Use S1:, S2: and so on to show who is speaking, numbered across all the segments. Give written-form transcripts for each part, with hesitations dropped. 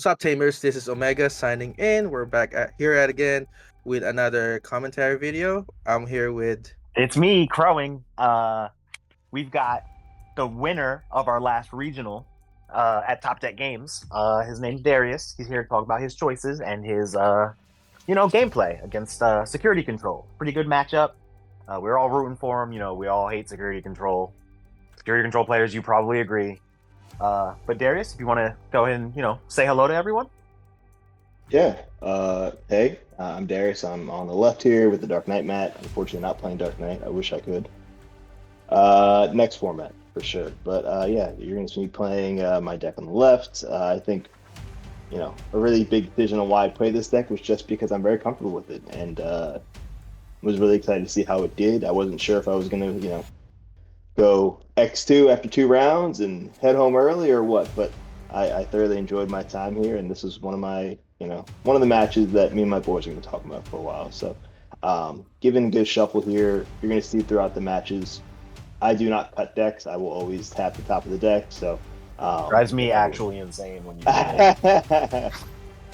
S1: What's up, Tamers? This is Omega signing in. We're back here at again with another commentary video. I'm here with.
S2: It's me, Crowing. We've got the winner of our last regional at Top Deck Games. His name's Darius. He's here to talk about his choices and his, gameplay against Security Control. Pretty good matchup. We're all rooting for him. We all hate Security Control. Security Control players, you probably agree. But Darius, if you want to go ahead and, say hello to everyone.
S3: Yeah. Hey, I'm Darius. I'm on the left here with the Dark Knight mat. Unfortunately, not playing Dark Knight. I wish I could. Next format for sure. But yeah, you're going to see me playing my deck on the left. I think, a really big decision on why I played this deck was just because I'm very comfortable with it, and was really excited to see how it did. I wasn't sure if I was going to, go X2 after 2 rounds and head home early or what, but I thoroughly enjoyed my time here, and this is one of my, one of the matches that me and my boys are going to talk about for a while. So, given a good shuffle here, you're going to see throughout the matches, I do not cut decks. I will always tap the top of the deck. So,
S2: drives me actually insane when you do it.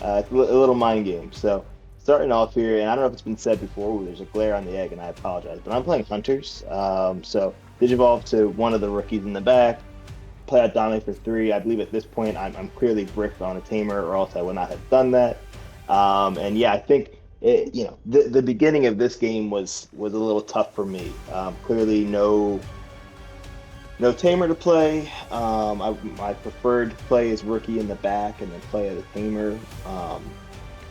S3: It's a little mind game. So, starting off here, and I don't know if it's been said before, there's a glare on the egg, and I apologize, but I'm playing Hunters. So, Digivolve to one of the rookies in the back. Play out Dame for 3. I believe at this point I'm clearly bricked on a tamer, or else I would not have done that. And yeah, I think the beginning of this game was a little tough for me. Clearly no tamer to play. My preferred play is rookie in the back, and then play as a tamer,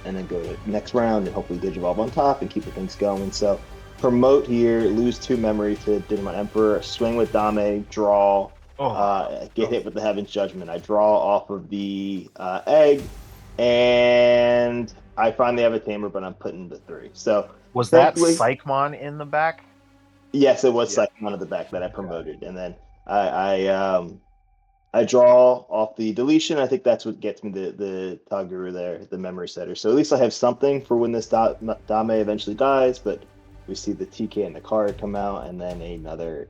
S3: and then go to the next round and hopefully Digivolve on top and keep the things going. So promote here, lose 2 memory to Digimon Emperor, swing with Dame, draw. Get hit with the Heaven's Judgment. I draw off of the egg, and I finally have a tamer, but I'm putting the 3. So
S2: was that Psychmon in the back?
S3: Yes, it was Psychmon in the back that I promoted, and then I draw off the deletion. I think that's what gets me the Taguru there, the memory setter. So at least I have something for when this Dame eventually dies, but we see the TK and the card come out, and then another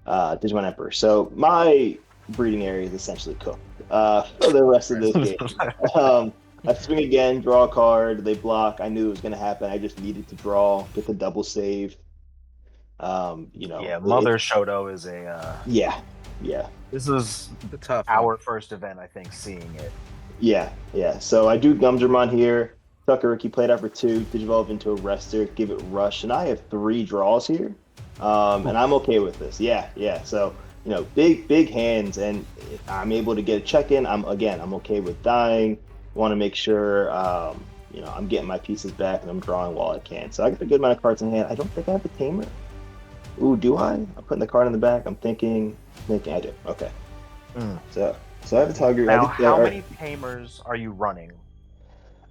S3: Digimon Emperor. So my breeding area is essentially cooked for the rest of this game. I swing again, draw a card, they block. I knew it was going to happen. I just needed to draw, get the double save.
S2: Yeah, Mother Shoto is a...
S3: Yeah.
S2: This is our first event, I think, seeing it.
S3: Yeah. So I do Gumdramon here. Tuckeriki played out for 2, Digivolve into a Rester, give it Rush, and I have 3 draws here, and I'm okay with this. Yeah. So big hands, and if I'm able to get a check in, I'm okay with dying. Want to make sure I'm getting my pieces back and I'm drawing while I can. So I got a good amount of cards in hand. I don't think I have a tamer. Ooh, do I? I'm putting the card in the back. I'm thinking I do. Okay. So I have a Tiger.
S2: Now, how many tamers are you running?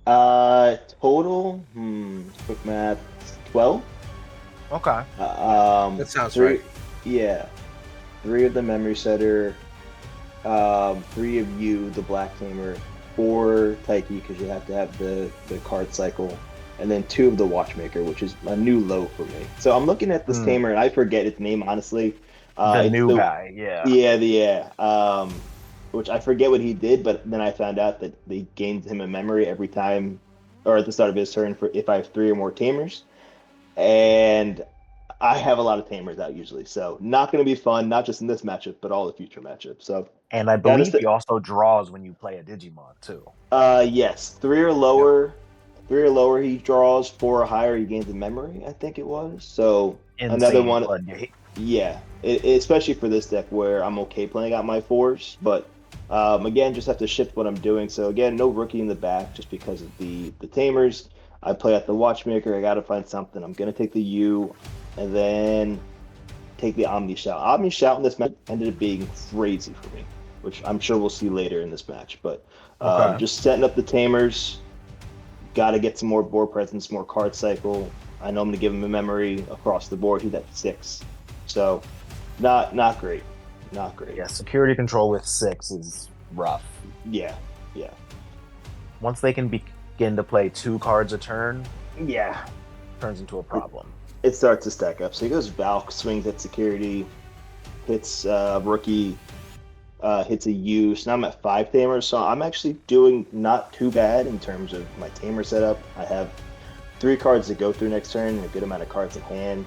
S3: Total, quick math, 12.
S2: Okay.
S1: That sounds
S3: 3,
S1: right.
S3: Yeah. 3 of the memory setter, 3 of you, the black tamer, 4 Taiki, because you have to have the card cycle, and then 2 of the watchmaker, which is a new low for me. So I'm looking at this tamer, and I forget its name, honestly.
S2: The new guy, yeah.
S3: Yeah. Which I forget what he did, but then I found out that they gained him a memory every time, or at the start of his turn, for if I have 3 or more tamers. And I have a lot of tamers out usually, so not going to be fun, not just in this matchup, but all the future matchups. So,
S2: and I believe he also draws when you play a Digimon too.
S3: Yes, 3 or lower. Yep. 3 or lower he draws, 4 or higher he gains a memory, I think it was. So
S2: insane
S3: another one.
S2: Floodgate.
S3: Yeah, especially for this deck where I'm okay playing out my 4s, but again, just have to shift what I'm doing. So again, no rookie in the back just because of the tamers. I play at the watchmaker. I got to find something. I'm going to take the U and then take the Omni Shout. Omni Shout in this match ended up being crazy for me, which I'm sure we'll see later in this match. But just setting up the tamers. Got to get some more board presence, more card cycle. I know I'm going to give him a memory across the board. He's at 6. So not great. Not great.
S2: Yeah, security control with 6 is rough.
S3: Yeah.
S2: Once they can begin to play 2 cards a turn,
S3: yeah,
S2: turns into a problem.
S3: It starts to stack up. So he goes Valk, swings at security, hits rookie, hits a U. So now I'm at 5 tamers. So I'm actually doing not too bad in terms of my tamer setup. I have 3 cards to go through next turn and a good amount of cards in hand.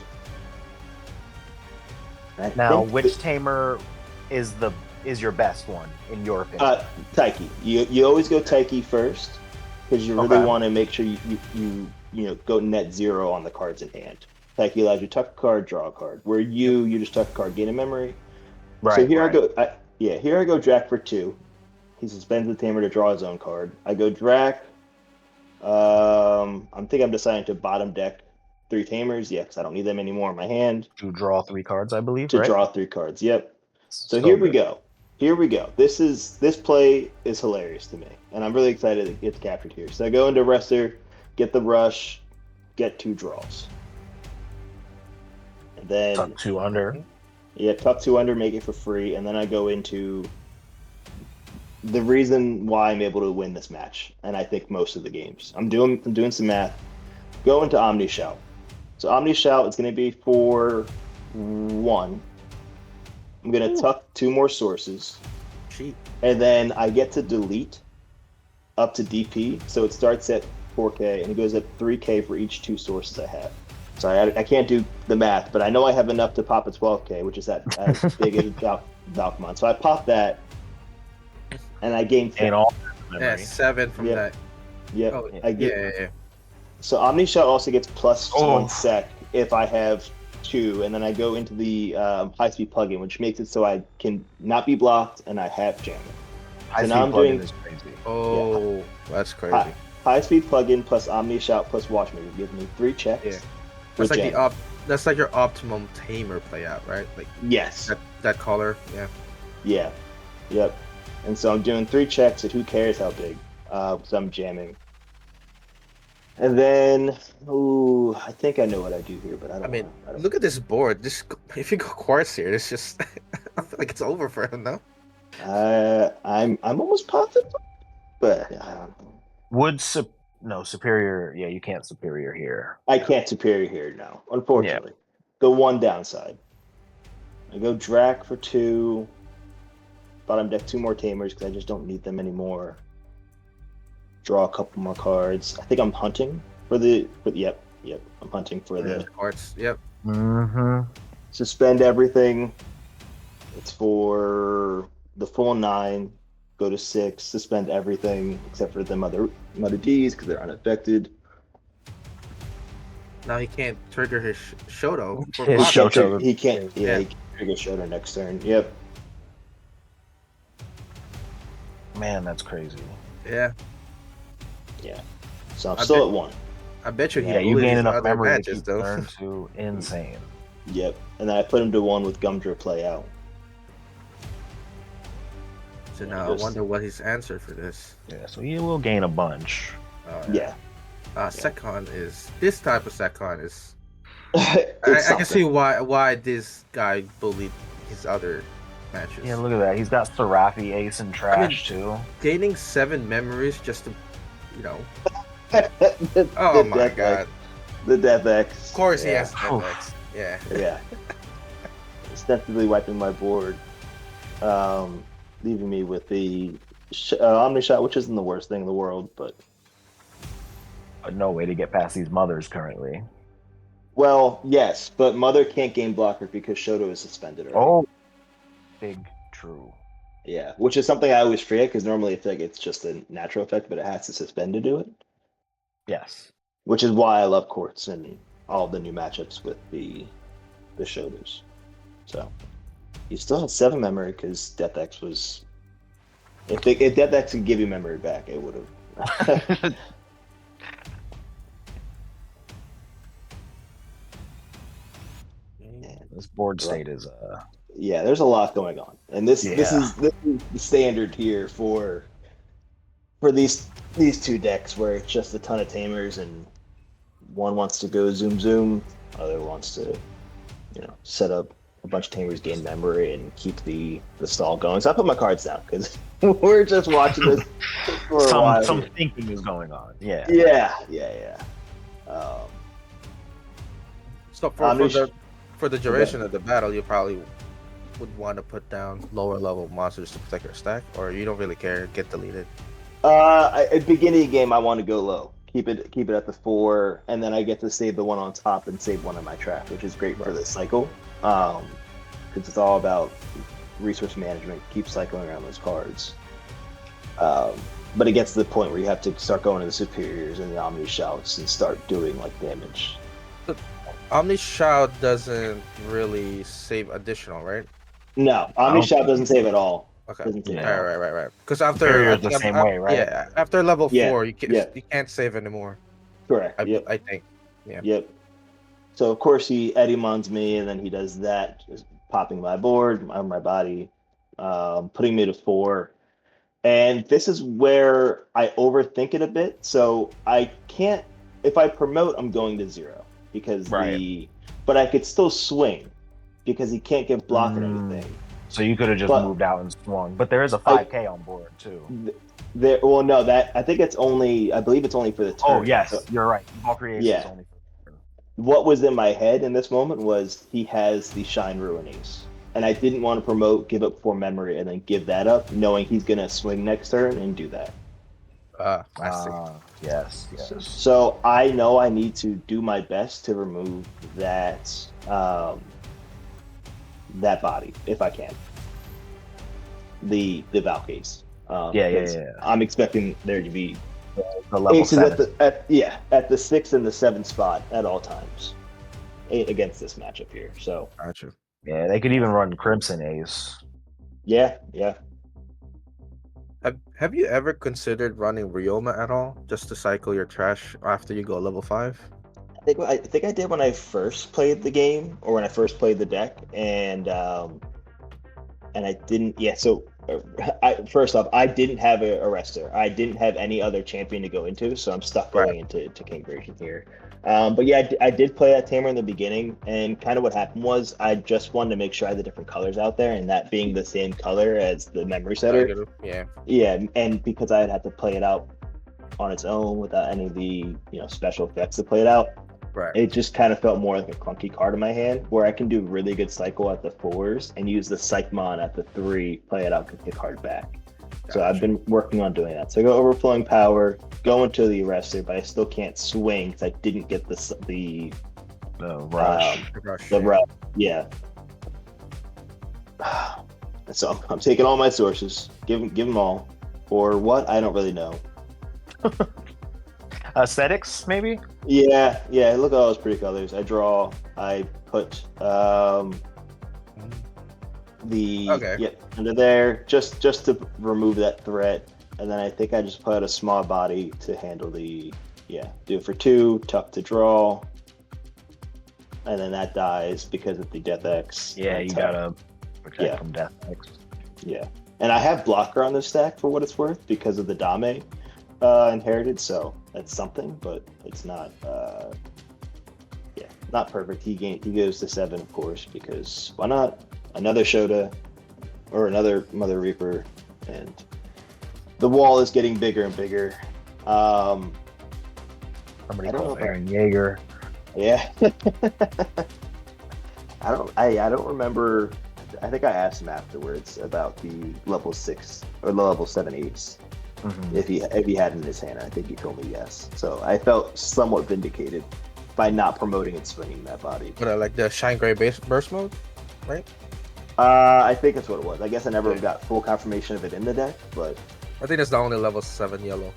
S2: Now, which tamer is your best one in your opinion?
S3: Taiki. You always go Taiki first because you really want to make sure you go net 0 on the cards in hand. Taiki allows you to tuck a card, draw a card. Where you just tuck a card, gain a memory.
S2: Right.
S3: So here I go. Here I go Drac for 2. He suspends the tamer to draw his own card. I go Drac. I'm deciding to bottom deck 3 tamers. Yeah, because I don't need them anymore in my hand.
S2: To draw 3 cards, I believe.
S3: To draw 3 cards. Yep. So here we go. Here we go. This play is hilarious to me, and I'm really excited it gets captured here. So I go into Wrestler, get the rush, get 2 draws, and then
S2: tuck 2 under.
S3: Yeah, tuck 2 under, make it for free, and then I go into the reason why I'm able to win this match, and I think most of the games. I'm doing some math. Go into Omni Shout. So Omni Shout is going to be for 1. I'm going to tuck 2 more sources.
S1: Cheap.
S3: And then I get to delete up to DP. So it starts at 4K and it goes up 3K for each 2 sources I have. Sorry, I can't do the math, but I know I have enough to pop a 12K, which is as big as Valkmon. So I pop that and I gain 10.
S2: all
S1: 7 from that.
S3: Yep.
S1: Oh,
S3: yeah. So Omni Shout also gets plus 1 sec if I have 2, and then I go into the high-speed plugin, which makes it so I can not be blocked and I have jamming.
S2: High-speed plugin is crazy.
S1: Oh, that's crazy.
S3: High-speed plugin plus Omni Shout plus Watchmaker gives me 3 checks.
S1: Yeah. That's like that's like your optimum tamer playout, right? Like
S3: yes.
S1: That color, yeah.
S3: Yeah. Yep. And so I'm doing 3 checks, and who cares how big? So I'm jamming. And then, I think I know what I do here, but I don't.
S1: Look at this board. If you go Quartz here, it's just I feel like it's over for him, no?
S3: I'm almost positive, but I don't know.
S2: Superior? Yeah, you can't superior here.
S3: I can't superior here, no. Unfortunately, the one downside. I go Drac for 2. Bottom deck 2 more tamers because I just don't need them anymore. Draw a couple more cards. I think I'm hunting for the. Yep. I'm hunting for the
S1: cards. Yep.
S2: Mm-hmm.
S3: Suspend everything. It's for the full 9. Go to 6. Suspend everything except for them other Ds because they're unaffected.
S1: Now he can't trigger his Shoto.
S3: He can't. Yeah, he can trigger Shoto next turn. Yep.
S2: Man, that's crazy.
S1: Yeah.
S3: Yeah. So I'm still at 1.
S1: I bet you
S2: you gain enough memory
S1: matches,
S2: to turn to insane.
S3: Yep. And then I put him to 1 with Gumdra play out.
S1: So now I wonder what his answer for this.
S2: Yeah, so he will gain a bunch.
S3: Yeah.
S1: Secon is this type of Secon is.
S3: I
S1: can see why this guy bullied his other matches.
S2: Yeah, look at that. He's got Serafi, Ace, and Trash too.
S1: Gaining 7 memories just to,
S3: oh
S1: my god.
S3: The Death X.
S1: Of course he has Death X. Yeah.
S3: Yeah. Ostensibly wiping my board. Leaving me with the Omni Shot, which isn't the worst thing in the world, but
S2: no way to get past these mothers currently.
S3: Well, yes, but Mother can't gain blocker because Shoto is suspended already.
S2: Oh, big true.
S3: Yeah, which is something I always forget because normally I feel like it's just a natural effect, but it has to suspend to do it.
S2: Yes.
S3: Which is why I love Quartz and all the new matchups with the Shotos. So you still have 7 memory because Death X was. If Death X could give you memory back, it would have.
S2: This board state is
S3: Yeah, there's a lot going on, and this is the standard here for these 2 decks where it's just a ton of tamers and one wants to go zoom, other wants to set up a bunch of tamers, gain memory, and keep the stall going. So I put my cards down because we're just watching this for a while.
S2: Some thinking is going on. Yeah.
S1: So for the duration of the battle, you probably would want to put down lower level monsters to protect your stack, or you don't really care, get deleted?
S3: At beginning of the game, I want to go low. Keep it at the 4, and then I get to save the one on top and save one in my trap, which is great for
S1: Right.
S3: the cycle. Because it's all about resource management. Keep cycling around those cards. But it gets to the point where you have to start going to the superiors and the Omni Shouts and start doing like damage.
S1: Omni Shout doesn't really save additional, right?
S3: No, Omni
S2: don't
S3: Shout
S2: think
S3: doesn't save at all.
S1: Okay.
S3: Doesn't save
S2: Yeah.
S3: at all.
S1: Right. Because after
S2: Superior is the same way, right?
S1: Yeah, after level
S3: Yeah,
S1: 4,
S3: yeah.
S1: you can't save anymore.
S3: Correct. Yep.
S1: I think. Yeah.
S3: Yep. So of course he Eddymons me, and then he does that, just popping my board, my body, putting me to 4. And this is where I overthink it a bit. So I can't, if I promote, I'm going to 0 because
S2: Right.
S3: but I could still swing because he can't get block or anything.
S2: So you could have just
S3: But-
S2: moved out and swung, but there is a 5K on board too.
S3: There, well, no, that I think I believe it's only for the turn.
S2: Oh yes,
S3: So
S2: you're right. Ball creation is
S3: Yeah.
S2: only for
S3: what was in my head in this moment was he has the Shine Ruin Ace. And I didn't want to promote, give up 4 memory, and then give that up, knowing he's going to swing next turn and do that.
S1: I see.
S2: Yes.
S3: So I know I need to do my best to remove that that body, if I can. The Valkyries.
S2: Yeah.
S3: I'm expecting there to be
S2: The level
S3: aces
S2: 7.
S3: at the 6 and the 7 spot at all times against this matchup here. So
S1: Gotcha.
S2: Yeah, they could even run Crimson Ace.
S3: yeah.
S1: Have you ever considered running Ryoma at all, just to cycle your trash after you go level 5?
S3: I think I did when I first played the game, or when I first played the deck, and I didn't. Yeah, so first off, I didn't have a arrestor. I didn't have any other champion to go into, so I'm stuck going into King version here. But yeah, I did play that tamer in the beginning, and kind of what happened was I just wanted to make sure I had the different colors out there, and that being the same color as the memory setter.
S1: Yeah.
S3: Yeah, and because I had to play it out on its own without any of the special effects to play it out,
S1: Right.
S3: it just kind of felt more like a clunky card in my hand, where I can do really good cycle at the 4s and use the Psychmon at the 3, play it out, get the card back. So I've been working on doing that. So I go overflowing power, go into the arrestor, but I still can't swing because I didn't get the
S2: Rush.
S3: the rush. Yeah. So I'm taking all my sources, give them all, or what? I don't really know.
S2: Aesthetics, maybe?
S3: Yeah. Look at all those pretty colors. I draw. I put under there just to remove that threat, and then I think I just put a small body to handle the do it for 2, tough to draw, and then that dies because of the Death X.
S2: Yeah, you gotta protect from Death X.
S3: Yeah, and I have blocker on this stack for what it's worth because of the Dame inherited, so that's something, but it's not not perfect. He goes to 7, of course, because why not? Another Shoto or another Mother Reaper, and the wall is getting bigger and bigger.
S2: Somebody
S3: I don't
S2: called
S3: know if
S2: Aaron Yeager.
S3: Yeah. I don't remember. I think I asked him afterwards about the level 6 or the level 7 ace.
S2: Mm-hmm.
S3: If he had it in his hand. I think he told me yes. So I felt somewhat vindicated by not promoting and swinging that body.
S1: But like the Shine Gray burst mode, right?
S3: I think that's what it was. I guess I never got full confirmation of it in the deck, but
S1: I think that's the only level 7 yellow.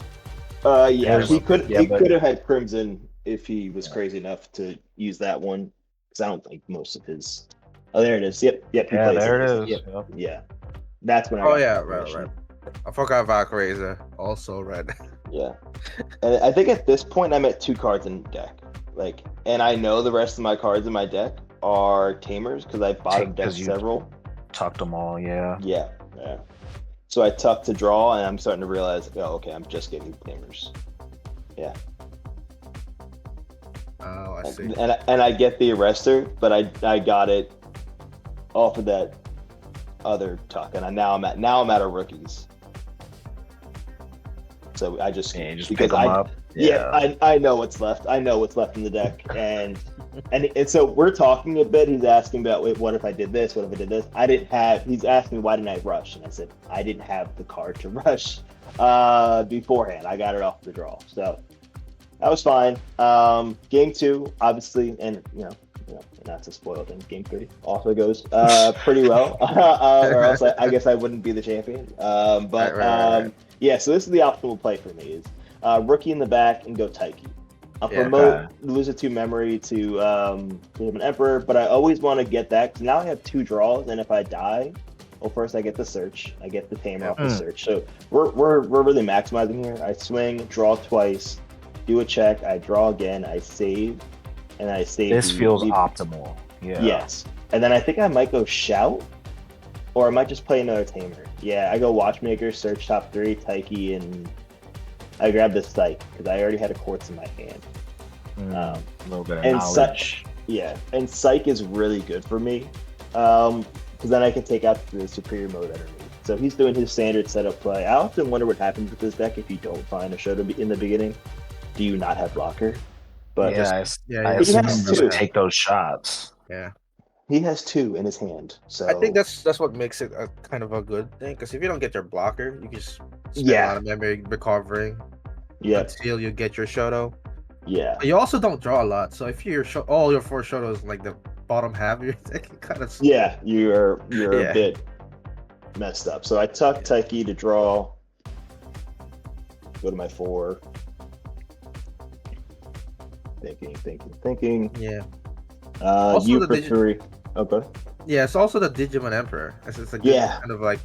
S3: he could have had Crimson if he was crazy enough to use that one, because I don't think most of his. Oh, there it is. Yep. He plays
S2: there it is.
S3: Yep. Yeah, that's when I.
S1: Oh
S3: got
S1: yeah,
S3: confirmation.
S1: right. I forgot Valkyrie also red.
S3: Yeah, and I think at this point I'm at 2 cards in deck, and I know the rest of my cards in my deck are tamers because I bottom decked several.
S2: Tucked them all, yeah.
S3: Yeah. So I tuck to draw, and I'm starting to realize, okay, I'm just getting tamers. Yeah.
S1: Oh, I see.
S3: And I get the arrestor, but I got it off of that other tuck, and now I'm at a rookies. So I just
S2: Yeah, you just
S3: because
S2: pick 'em up.
S3: Yeah, I know what's left. I know what's left in the deck, and so we're talking a bit. He's asking about, wait, what if I did this? What if I did this? I didn't have. He's asking me why didn't I rush, and I said I didn't have the card to rush beforehand. I got it off the draw, so that was fine. Game two, obviously, and not to spoil things. Game three also goes pretty well, or else I guess I wouldn't be the champion. But
S1: Right.
S3: yeah, so this is the optimal play for me is rookie in the back and go Taiki. I'll
S1: Yeah.
S3: promote lose a 2 memory to an Emperor, but I always want to get that because now I have 2 draws, and if I die, well, first I get the search, I get the tamer off the search. So we're really maximizing here. I swing, draw twice, do a check, I draw again, I save, and I save.
S2: This feels optimal. Yeah.
S3: Yes, and then I think I might go shout, or I might just play another tamer. Yeah, I go Watchmaker, search top 3, Taiki, and I grab the Psych because I already had a Quartz in my hand.
S2: A little bit of
S3: and
S2: knowledge.
S3: such, yeah. And Psych is really good for me because then I can take out the superior mode underneath. So he's doing his standard setup play. I often wonder what happens with this deck if you don't find a Shoto in the beginning. Do you not have blocker? But
S2: I
S3: he
S2: assume
S3: has
S2: just
S3: 2.
S2: take those shots.
S1: Yeah.
S3: He has 2 in his hand. So
S1: I think that's what makes it a kind of a good thing, because if you don't get your blocker, you can just spend a lot of memory recovering until you get your Shoto.
S3: Yeah.
S1: But you also don't draw a lot, so if all your 4 Shotos like the bottom half of your deck, it kind of
S3: you're a bit messed up. So I tuck Taiki to draw. Go to my 4. Thinking.
S1: Yeah.
S3: You for 3. Okay.
S1: Yeah, it's also the Digimon Emperor. It's a good kind of like,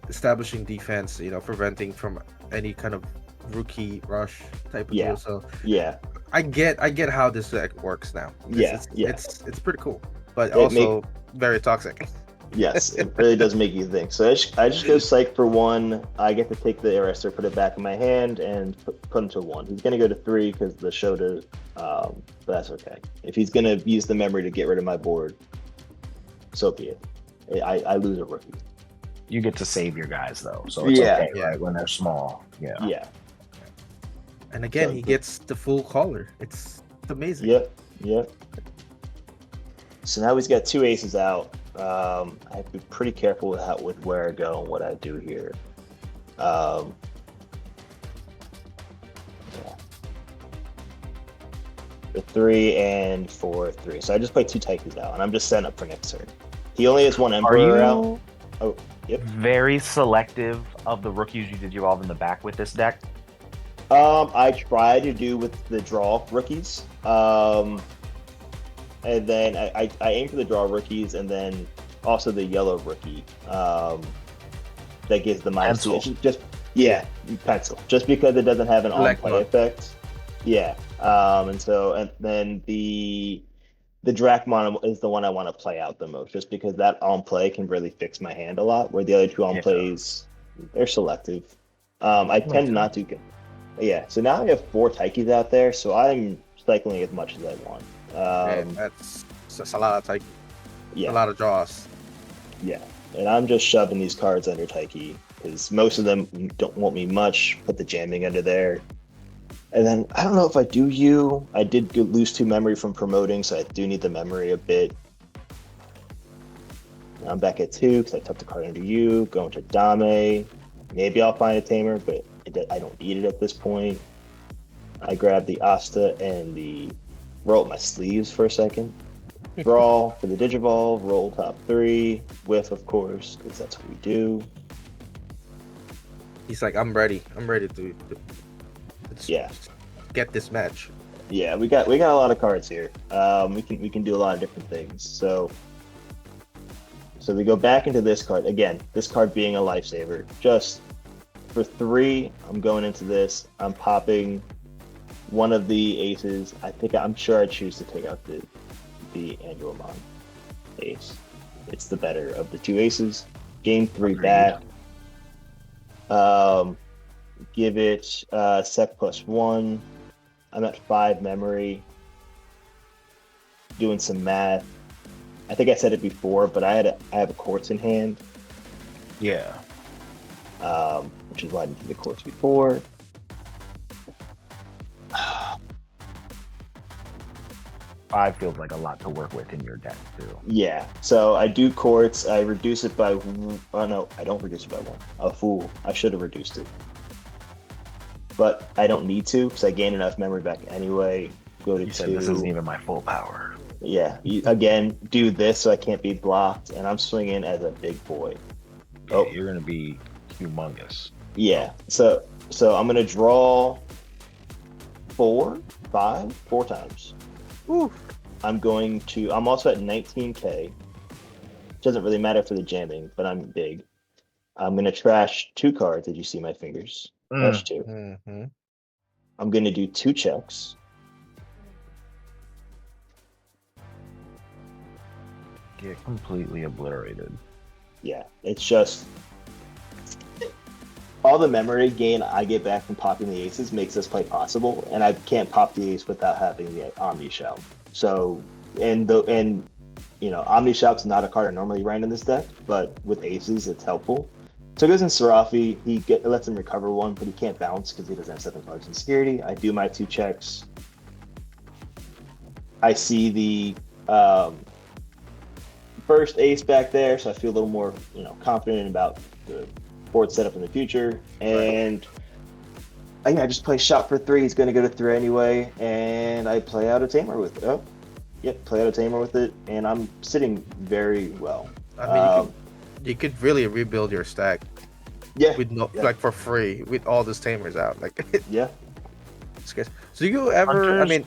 S1: establishing defense, preventing from any kind of rookie rush type of deal. So I get how this deck works now. It's pretty cool, but also very toxic.
S3: Yes, it really does make you think. So I just go Psych for 1. I get to take the Arrestor, put it back in my hand, and put him to 1. He's going to go to 3 because the Shoto, but that's okay. If he's going to use the memory to get rid of my board, so be it. I lose a rookie.
S2: You get to save your guys, though, so it's okay, right, when they're small. Yeah.
S1: And again, he gets the full color. It's amazing.
S3: Yep. So now he's got 2 aces out. I have to be pretty careful with where I go and what I do here. The 3 and 4, 3. So I just play 2 Taikis out, and I'm just setting up for next turn. He only has 1 Emperor out. Oh, yep.
S2: Very selective of the rookies you did evolve in the back with this deck.
S3: I try to do with the draw rookies. And then I aim for the draw rookies, and then also the yellow rookie that gives the minus
S2: pencil.
S3: Pencil. Just because it doesn't have an on-play
S1: Electron.
S3: effect. Yeah. And then the Drachmon is the one I want to play out the most, just because that on-play can really fix my hand a lot, where the other 2 on-plays, they're selective. I tend not to get... Yeah, so now I have 4 Taikis out there, so I'm cycling as much as I want.
S1: That's a lot of Taiki. A lot of draws.
S3: Yeah, and I'm just shoving these cards under Taiki because most of them don't want me much. Put the jamming under there, and then I don't know if I do you. I did lose 2 memory from promoting, so I do need the memory a bit. Now I'm back at 2 because I took the card under you. Going to Dame. Maybe I'll find a tamer, but I don't need it at this point. I grab the Asta and roll up my sleeves for a second. Draw for the Digivolve, roll top 3, whiff, of course, because that's what we do.
S1: He's like, I'm ready to get this match.
S3: Yeah, we got a lot of cards here. We can do a lot of different things. So we go back into this card again. This card being a lifesaver. Just for 3, I'm going into this. I'm popping one of the aces. I'm sure I choose to take out the Angelomon ace. It's the better of the 2 aces. Game 3 back. Give it sec +1. I'm at 5 memory. Doing some math. I think I said it before, but I have a Quartz in hand.
S2: Yeah.
S3: Which is why I didn't do the Quartz before.
S2: 5 feels like a lot to work with in your deck too.
S3: Yeah. So I do Quartz. I reduce it by. Oh no, I don't reduce it by 1. A fool. I should have reduced it, but I don't need to because I gain enough memory back anyway. Go to 2.
S2: Said this isn't even my full power.
S3: Yeah. Again, do this so I can't be blocked, and I'm swinging as a big boy.
S2: Yeah, you're gonna be humongous.
S3: Yeah. So I'm gonna draw 4 times.
S1: Ooh.
S3: I'm also at 19k. Doesn't really matter for the jamming, but I'm big. I'm gonna trash 2 cards. Did you see my fingers? Trash 2.
S1: Mm-hmm.
S3: I'm gonna do 2 checks.
S2: Get completely obliterated.
S3: Yeah, it's just all the memory gain I get back from popping the aces makes this play possible, and I can't pop the ace without having the Omni Shout. So, and Omni Shout's not a card I normally run in this deck, but with aces, it's helpful. So it goes in Serafi. It lets him recover 1, but he can't bounce because he doesn't have 7 cards in security. I do my 2 checks. I see the first ace back there, so I feel a little more, confident about the board setup in the future. And I just play shot for 3. He's going to go to 3 anyway, and I play out a tamer with it. Play out a tamer with it, and I'm sitting very well.
S1: I mean, you could really rebuild your stack.
S3: Yeah.
S1: Like for free with all those tamers out. Like
S3: yeah.
S1: So do you ever?
S2: Hunters,
S1: I mean,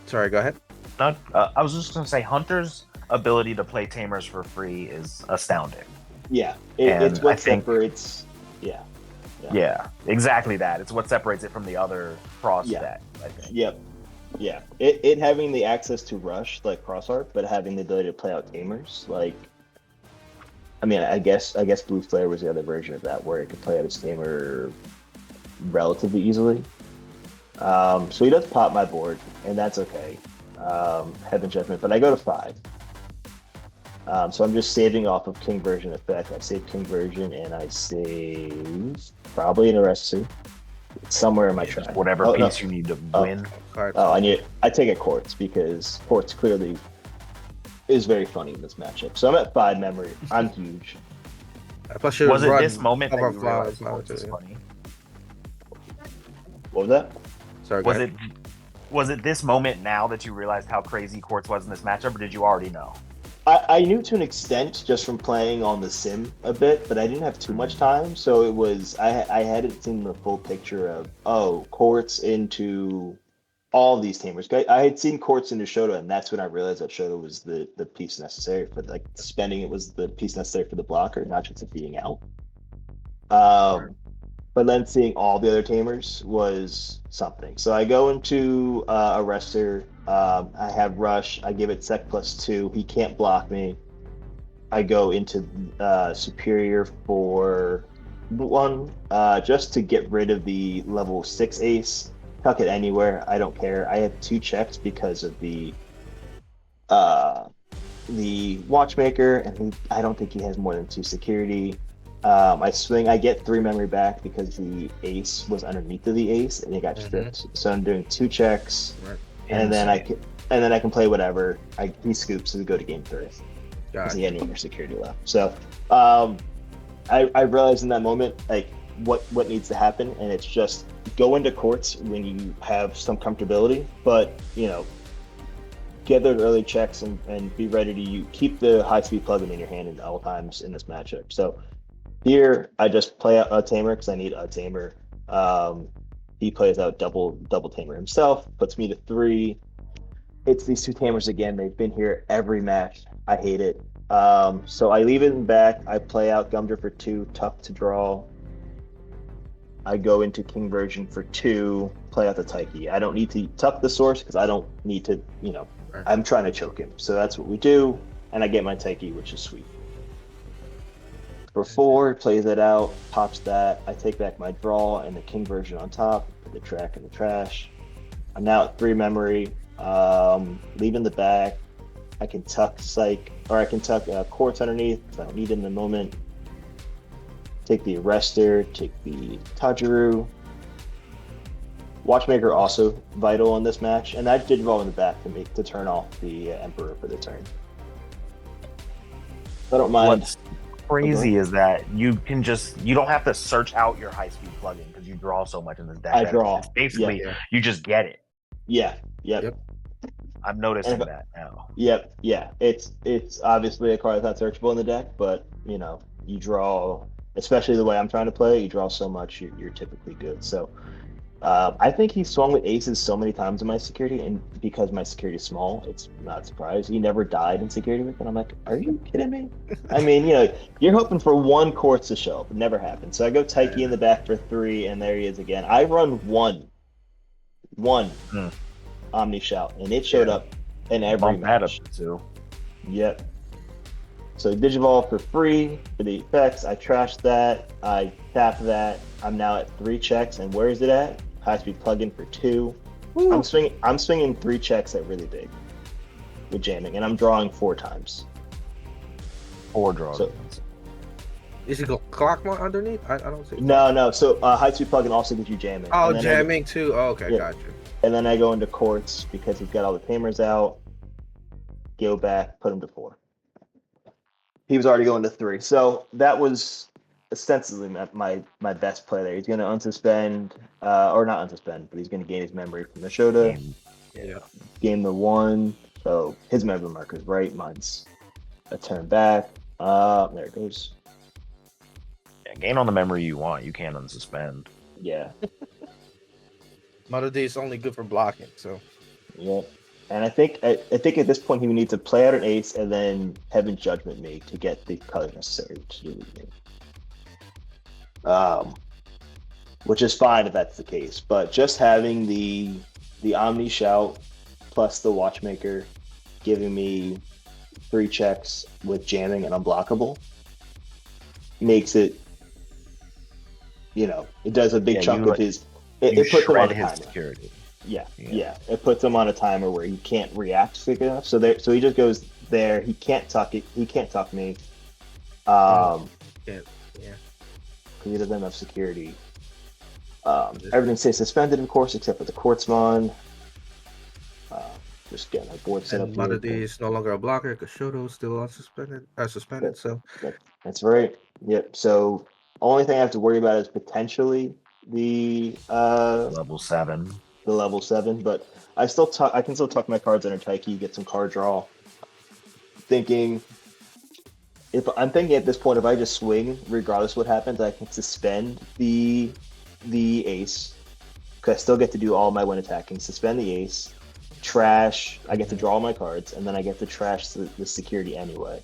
S1: sorry. Go ahead.
S2: I was just gonna say, Hunter's ability to play tamers for free is astounding.
S3: Yeah, it's what separates. Yeah,
S2: exactly that. It's what separates it from the other cross deck, I think.
S3: Yep. Yeah, it having the access to rush like Crossheart, but having the ability to play out tamers, like, I mean, I guess Blue Flare was the other version of that, where it could play out its tamer relatively easily. So he does pop my board, and that's okay. Heaven Judgment, but I go to 5. So I'm just saving off of King Version effect. I save King Version, and I save probably an Arrestu. It's somewhere in my track.
S2: Whatever piece you need to win.
S3: I take a Quartz because Quartz clearly is very funny in this matchup. So I'm at 5 memory. I'm huge.
S2: Was it this moment that you realized Quartz is funny?
S3: What was that?
S1: Sorry,
S2: was it this moment now that you realized how crazy Quartz was in this matchup, or did you already know?
S3: I knew to an extent just from playing on the sim a bit, but I didn't have too much time, so it was I hadn't seen the full picture of Quartz into all these tamers. I had seen Quartz into Shoto, and that's when I realized that Shoto was the piece necessary for spending. It was the piece necessary for the blocker, not just it being out. But then seeing all the other tamers was something. So I go into Arrestor. I have Rush. I give it Sec +2. He can't block me. I go into Superior for 1, just to get rid of the level 6 ace. Tuck it anywhere. I don't care. I have 2 checks because of the Watchmaker, and I don't think he has more than 2 security. I swing. I get 3 memory back because the ace was underneath of the ace, and it got stripped. So I'm doing 2 checks, and then I can play whatever. He scoops and we go to game 3 because he had no more security left. So I realized in that moment like what needs to happen, and it's just go into Quartz when you have some comfortability, but get those early checks and be ready to keep the high speed plugin in your hand at all times in this matchup. So here, I just play out a tamer because I need a tamer. He plays out double tamer himself, puts me to 3. It's these 2 tamers again. They've been here every match. I hate it. So I leave it in back. I play out Gumdra for 2, tough to draw. I go into King Version for 2, play out the Taiki. I don't need to tuck the source because I don't need to, I'm trying to choke him. So that's what we do, and I get my Taiki, which is sweet. For 4, plays it out, pops that. I take back my draw and the King Version on top, put the track in the trash. I'm now at 3 memory, leaving the back. I can tuck Psych, or I can tuck Quartz underneath if I don't need it in the moment. Take the Arrestor, take the Tajiru. Watchmaker also vital in this match, and that did roll in the back to turn off the Emperor for the turn. I don't mind.
S2: What's crazy is that you don't have to search out your high speed plugin because you draw so much in this deck.
S3: I draw.
S2: It's basically, you just get it.
S3: Yeah. Yep.
S2: I'm noticing that now.
S3: Yep. Yeah. It's obviously a card that's not searchable in the deck, but you draw, especially the way I'm trying to play, you draw so much, you're typically good. So I think he swung with aces so many times in my security, and because my security is small, it's not a surprise. He never died in security with it. I'm like, are you kidding me? I mean, you're hoping for one quartz to show up. It never happens. So I go Taiki in the back for 3, and there he is again. I run one Omni Shout, and it showed up in every match.
S2: Up too.
S3: Yep. So Digivolve for free for the effects. I trashed that. I tapped that. I'm now at 3 checks, and where is it at? High speed plugin for 2. Woo. I'm swinging 3 checks at really big with jamming, and I'm drawing 4 times.
S2: 4 draws.
S3: So,
S1: is it clock one underneath? I don't see.
S3: No. So high speed plugin also gives you jamming.
S1: Oh, jamming too. Oh, okay,
S3: yeah.
S1: Gotcha.
S3: And then I go into quartz because he's got all the tamers out. Go back, put him to 4. He was already going to 3. So that was ostensibly my best play there. He's going to unsuspend, or not unsuspend, but he's going to gain his memory from the Shoto. Gain the 1. So his memory marker's right. Mine's a turn back. There it goes.
S2: Yeah, gain on the memory you want. You can't unsuspend.
S3: Yeah.
S1: Mother D is only good for blocking. So.
S3: Yeah. And I think at this point he would need to play out an ace and then Heaven's Judgment me to get the color necessary to do me. Which is fine if that's the case. But just having the Omni Shout plus the Watchmaker giving me 3 checks with jamming and unblockable makes it, it does a big chunk of his. It puts him on a timer.
S2: Security.
S3: Yeah. It puts him on a timer where he can't react quick enough. So he just goes there. He can't tuck it. He can't tuck me. Because he doesn't have enough security. Everything stays suspended, of course, except for the Quartzmon. Just getting our board set up.
S1: Mother D is no longer a blocker because Shoto is still suspended. So
S3: that's right. Yep. So only thing I have to worry about is potentially the
S2: level 7.
S3: The level 7, but I can still tuck my cards under Taiki, get some card draw. I'm thinking at this point, if I just swing, regardless of what happens, I can suspend the ace, because I still get to do all my win attacking. Suspend the ace, trash. I get to draw my cards, and then I get to trash the security anyway.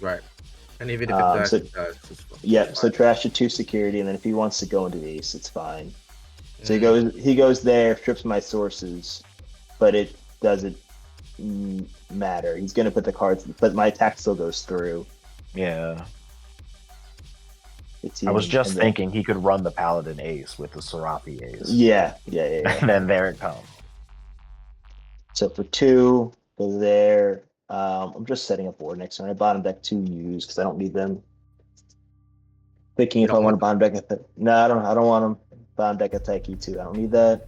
S1: Right. And even if it dies, it dies.
S3: Yeah. So trash the 2 security, and then if he wants to go into the ace, it's fine. So he goes there, strips my sources, but it doesn't matter. He's going to put the cards, but my attack still goes through.
S2: Yeah. I was just thinking he could run the Paladin ace with the Serapi ace.
S3: Yeah.
S2: And then there it comes.
S3: So for 2, go there. I'm just setting up board next turn. I bottom deck 2 U's because I don't need them. Thinking if I want to bottom deck it. No, I don't want them. Bottom deck a Taiki too. I don't need that.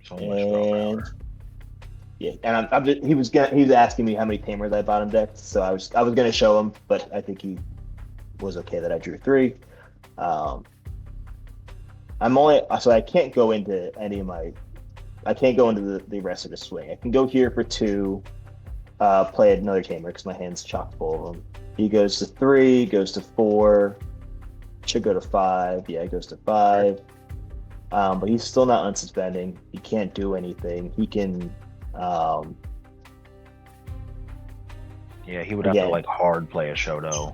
S2: So much
S3: and he was asking me how many tamers I bottom decked, so I was gonna show him, but I think he was okay that I drew 3. So I can't go into the rest of the swing. I can go here for 2, play another tamer because my hand's chock full of them. He goes to 3, goes to 4, should go to 5. Yeah, he goes to 5. But he's still not unsuspending. He can't do anything. He can.
S2: He would have to hard play a Shoto.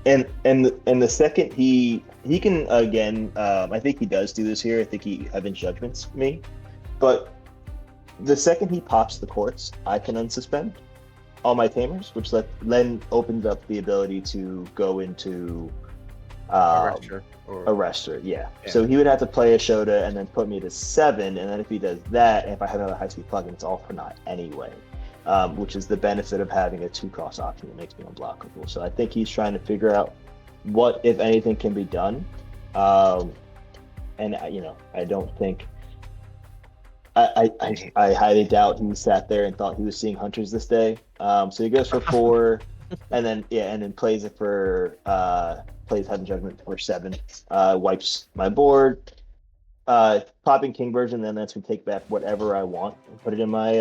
S3: And the second he can again. I think he does do this here. I think he Heaven's Judgments me, but the second he pops the quartz, I can unsuspend all my tamers, which then opens up the ability to go into Arrestor. Yeah. So he would have to play a Shoto and then put me to 7, and then if he does that, and if I have another high speed plugin, it's all for naught anyway. Which is the benefit of having a 2-cost option that makes me unblockable. So I think he's trying to figure out what, if anything, can be done. And I don't think. I highly doubt he sat there and thought he was seeing Hunters this day. So he goes for 4, and then plays it for plays Heaven Judgment for 7. Wipes my board. Popping King version, then that's gonna take back whatever I want and put it in my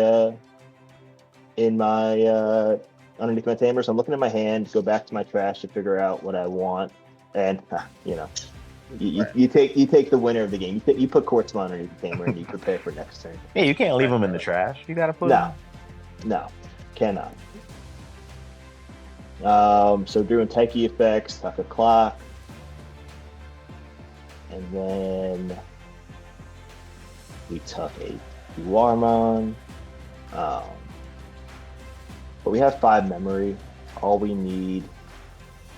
S3: underneath my tamer. So I'm looking at my hand, go back to my trash to figure out what I want, and you take the winner of the game. You put Quartzmon underneath the tamer and you prepare for next turn.
S2: Yeah, you can't leave them in the trash. You gotta put
S3: No, cannot. So doing Taiki effects, tuck a clock, and then we tuck a Warmon. But we have 5 memory. All we need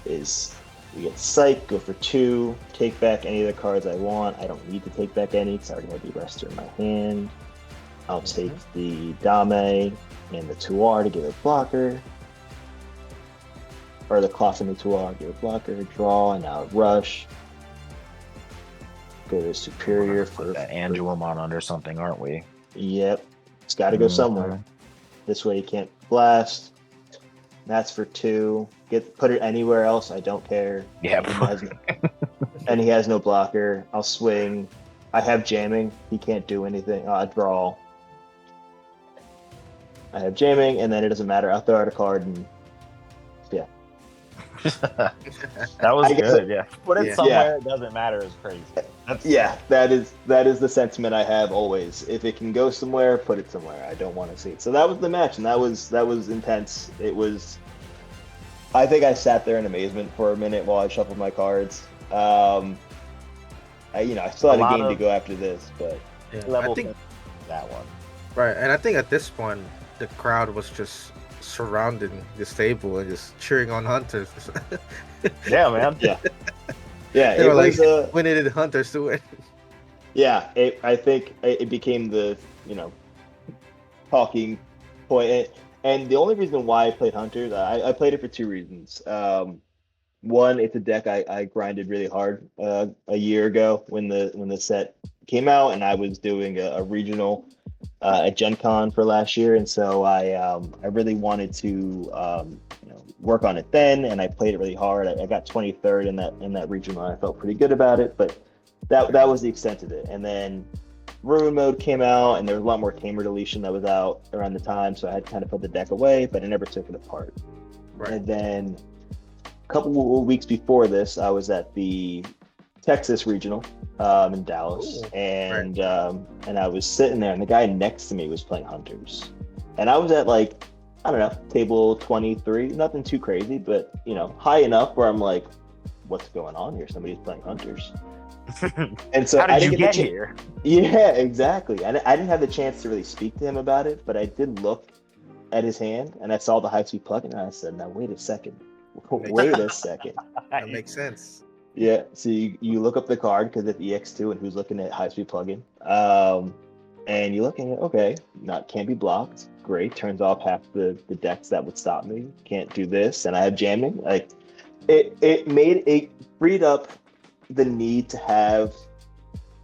S3: is we get Psych, go for 2, take back any of the cards I want. I don't need to take back any because I already have the Arrestor in my hand. I'll take the Dame and the Tuar to give it blocker. Or the Cloth and the Tuar, give it blocker, draw, and now rush. Go to Superior for
S2: that Anduamon under something, aren't we?
S3: Yep. It's got to go somewhere. This way you can't blast. That's for 2. Put it anywhere else. I don't care.
S2: Yeah.
S3: And he has no blocker. I'll swing. I have jamming. He can't do anything. I draw. I have jamming, and then it doesn't matter. I'll throw out a card, and yeah.
S2: That was good. Yeah. Put it somewhere. It doesn't matter. Is crazy.
S3: That is the sentiment I have always. If it can go somewhere, put it somewhere. I don't want to see it. So that was the match, and that was intense. It was. I think I sat there in amazement for a minute while I shuffled my cards. I still had a game to go after this, but
S2: I think that one.
S1: Right, and I think at this point the crowd was just surrounding this table and just cheering on Hunters.
S2: Yeah, man.
S3: Yeah,
S1: they were like, we needed Hunters to win.
S3: Yeah, I think it became the talking point. And the only reason why I played Hunters, I played it for 2 reasons. One, it's a deck I grinded really hard a year ago when the set came out, and I was doing a regional at Gen Con for last year, and so I really wanted to work on it then, and I played it really hard. I got 23rd in that regional, and I felt pretty good about it, but that was the extent of it. And then Ruin Mode came out, and there was a lot more Tamer deletion that was out around the time, so I had to kind of put the deck away, but I never took it apart. Right. And then a couple of weeks before this, I was at the Texas Regional in Dallas. Ooh, and I was sitting there, and the guy next to me was playing Hunters. And I was at I don't know, table 23, nothing too crazy, but high enough where I'm like, what's going on here? Somebody's playing Hunters. And so
S2: how did you get here?
S3: Yeah, exactly. I didn't have the chance to really speak to him about it, but I did look at his hand, and I saw the high-speed plug-in, and I said, now wait a second.
S1: That makes sense.
S3: Yeah, so you look up the card because it's EX2 and who's looking at high-speed plug-in. And you're looking at, okay, can't be blocked. Great, turns off half the decks that would stop me. Can't do this, and I have jamming. It freed up the need to have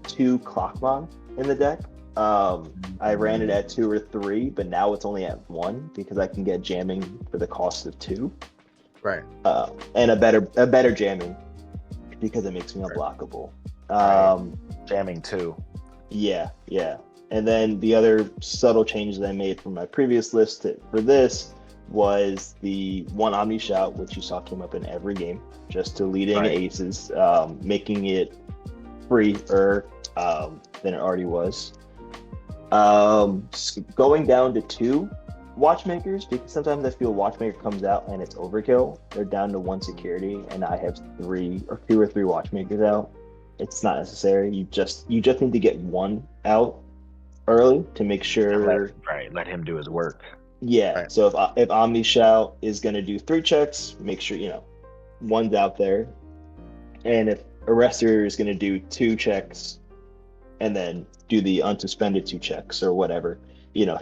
S3: 2 Clockmon in the deck. I ran it at 2 or 3, but now it's only at 1 because I can get jamming for the cost of 2.
S1: Right.
S3: And a better jamming because it makes me unblockable.
S2: Jamming 2.
S3: Yeah. And then the other subtle changes I made from my previous list for this was the 1 Omni Shout, which you saw came up in every game, just to lead in aces, making it freer than it already was. Going down to 2 Watchmakers, because sometimes I feel Watchmaker comes out and it's overkill. They're down to 1 security, and I have 2 or 3 Watchmakers out. It's not necessary. You just need to get 1 out early to make sure.
S2: Let him do his work.
S3: Yeah. Right. So if Omni Shout is going to do 3 checks, make sure 1's out there, and if Arrestor is going to do 2 checks, and then do the unsuspended 2 checks or whatever,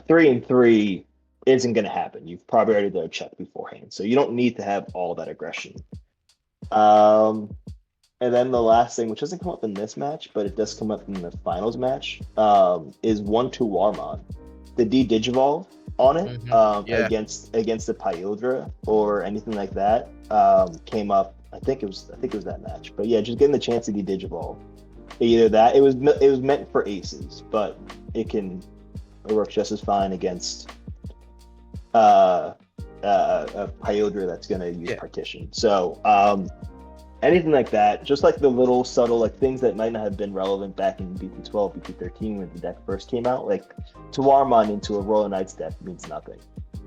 S3: 3 and 3 isn't going to happen. You've probably already done a check beforehand, so you don't need to have all that aggression. And then the last thing, which doesn't come up in this match, but it does come up in the finals match, is 1-2 Warmon. The Digivolve on it against the Pyodra or anything like that came up. I think it was that match. But yeah, just getting the chance to Digivolve. Either that, it was meant for aces, but it works just as fine against a Pyodra that's going to use partition. So anything like that, just like the little subtle like things that might not have been relevant back in BT12, BT13 when the deck first came out, like Tuarmon into a Royal Knights deck means nothing,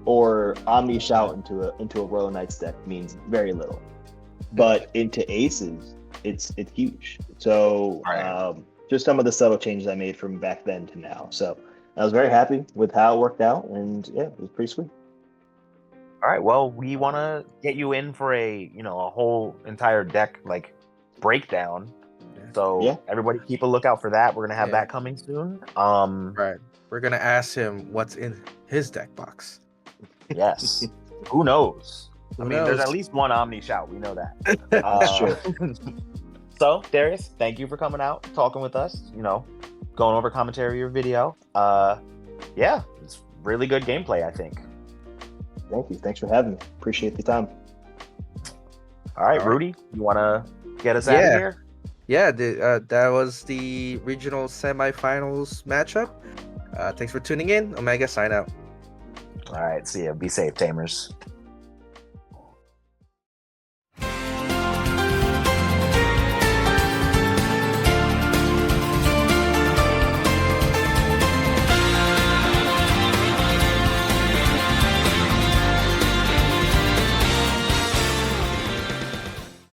S3: or Omni Shout into a Royal Knights deck means very little, but into aces, it's huge. So just some of the subtle changes I made from back then to now. So I was very happy with how it worked out, and yeah, it was pretty sweet.
S2: All right, well, we want to get you in for a whole entire deck like breakdown. So everybody keep a lookout for that. We're gonna have that coming soon.
S1: Right. We're gonna ask him what's in his deck box.
S2: Yes. Who knows? There's at least one Omni Shout. We know that.
S3: That's true.
S2: So, Darius, thank you for coming out, talking with us. Going over commentary of your video. Yeah, it's really good gameplay, I think.
S3: Thank you. Thanks for having me. Appreciate the time.
S2: All right, Rudy, you want to get us out of here?
S1: Yeah, that was the regional semifinals matchup. Thanks for tuning in. Omega, sign out.
S2: All right, see ya. Be safe, Tamers.